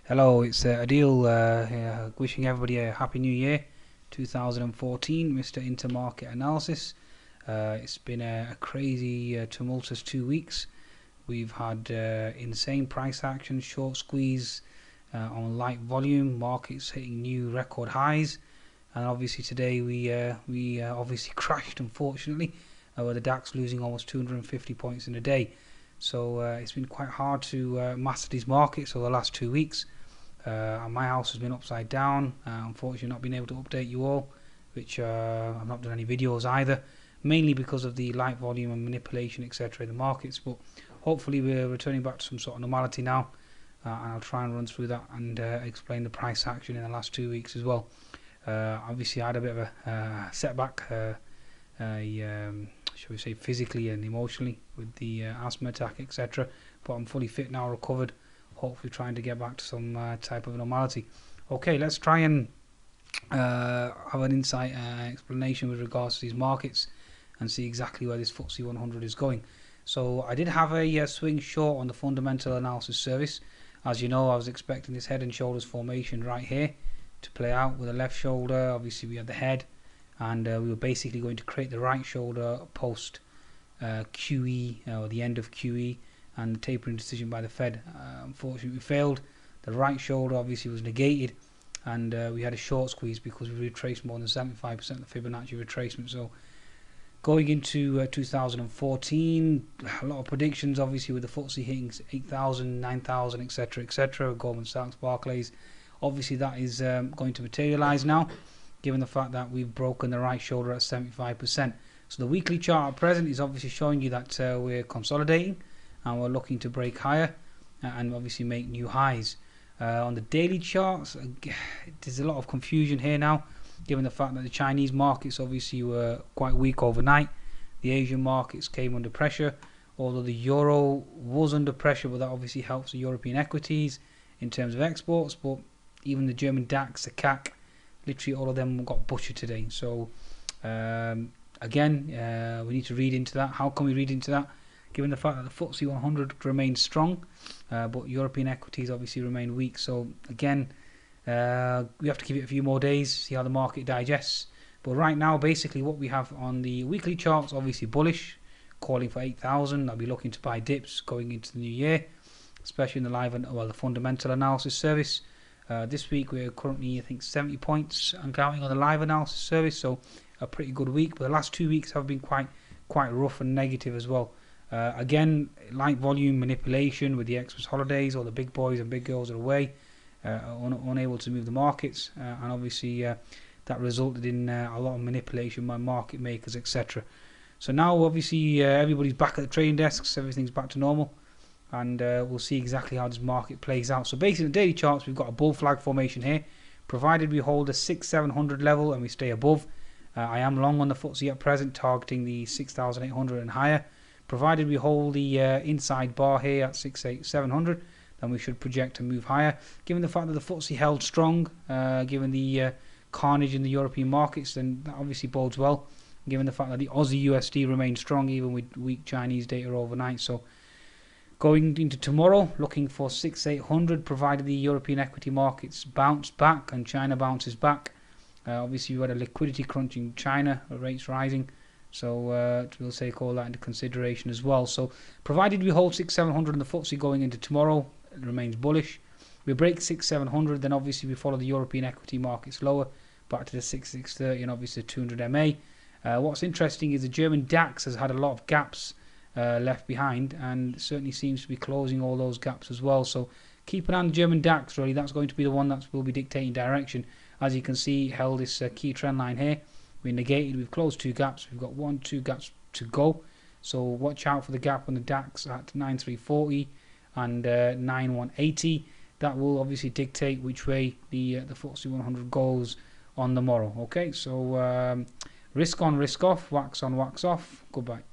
Hello, it's Adil wishing everybody a happy new year 2014, Mr. Intermarket Analysis. It's been a crazy, tumultuous 2 weeks. We've had insane price action, short squeeze on light volume, markets hitting new record highs, and obviously today we obviously crashed, unfortunately, with the DAX losing almost 250 points in a day. So it's been quite hard to master these markets over the last 2 weeks. My house has been upside down. Unfortunately, not been able to update you all, which I've not done any videos either, mainly because of the light volume and manipulation, etc. in the markets. But hopefully, we're returning back to some sort of normality now, and I'll try and run through that and explain the price action in the last 2 weeks as well. Obviously, I had a bit of a setback, shall we say, physically and emotionally with the asthma attack, etc. But I'm fully fit now, recovered. Hopefully trying to get back to some type of normality. Okay, let's try and have an insight explanation with regards to these markets and see exactly where this FTSE 100 is going. So I did have a swing short on the fundamental analysis service. As you know, I was expecting this head and shoulders formation right here to play out with the left shoulder. Obviously we had the head, and we were basically going to create the right shoulder post QE, or the end of QE, and the tapering decision by the Fed. Unfortunately, we failed. The right shoulder obviously was negated, and we had a short squeeze because we retraced more than 75% of the Fibonacci retracement. So going into 2014, a lot of predictions, obviously, with the FTSE hitting 8,000, 9,000, etc., etc. Goldman Sachs, Barclays. Obviously, that is going to materialize now, given the fact that we've broken the right shoulder at 75%. So the weekly chart at present is obviously showing you that we're consolidating, and we're looking to break higher and obviously make new highs. On the daily charts, there's a lot of confusion here now, given the fact that the Chinese markets obviously were quite weak overnight. The Asian markets came under pressure, although the euro was under pressure, but that obviously helps the European equities in terms of exports. But even the German DAX, the CAC, literally all of them got butchered today. So again, we need to read into that. How can we read into that? Given the fact that the FTSE 100 remains strong, but European equities obviously remain weak. So again, we have to give it a few more days, see how the market digests. But right now, basically what we have on the weekly charts, obviously bullish, calling for 8,000. I'll be looking to buy dips going into the new year, especially in the live and the fundamental analysis service. This week we're currently, I think, 70 points and counting on the live analysis service. So a pretty good week. But the last 2 weeks have been quite rough and negative as well. Again, light volume manipulation with the Xmas holidays, or the big boys and big girls are away, unable to move the markets, and obviously that resulted in a lot of manipulation by market makers, etc. So now obviously everybody's back at the trading desks, everything's back to normal, and we'll see exactly how this market plays out. So basically, the daily charts, we've got a bull flag formation here, provided we hold a 6,700 level and we stay above. I am long on the FTSE at present, targeting the 6,800 and higher. Provided we hold the inside bar here at 6,700, then we should project to move higher. Given the fact that the FTSE held strong, given the carnage in the European markets, then that obviously bodes well. Given the fact that the Aussie USD remained strong even with weak Chinese data overnight. So going into tomorrow, looking for 6,800, provided the European equity markets bounce back and China bounces back. Obviously, we had a liquidity crunch in China, rates rising. So we'll take all that into consideration as well. So provided we hold 6,700 in the FTSE going into tomorrow, it remains bullish. We break 6,700, then obviously we follow the European equity markets lower, back to the 6,630 and obviously 200 MA. What's interesting is the German DAX has had a lot of gaps left behind, and certainly seems to be closing all those gaps as well. So keep an eye on the German DAX, really. That's going to be the one that will be dictating direction. As you can see, held this key trend line here. We negated, we've closed 2 gaps, we've got 2 gaps to go. So watch out for the gap on the DAX at 9340 and 9180. That will obviously dictate which way the FTSE 100 goes on the morrow. Okay, so risk on, risk off, wax on, wax off. Goodbye.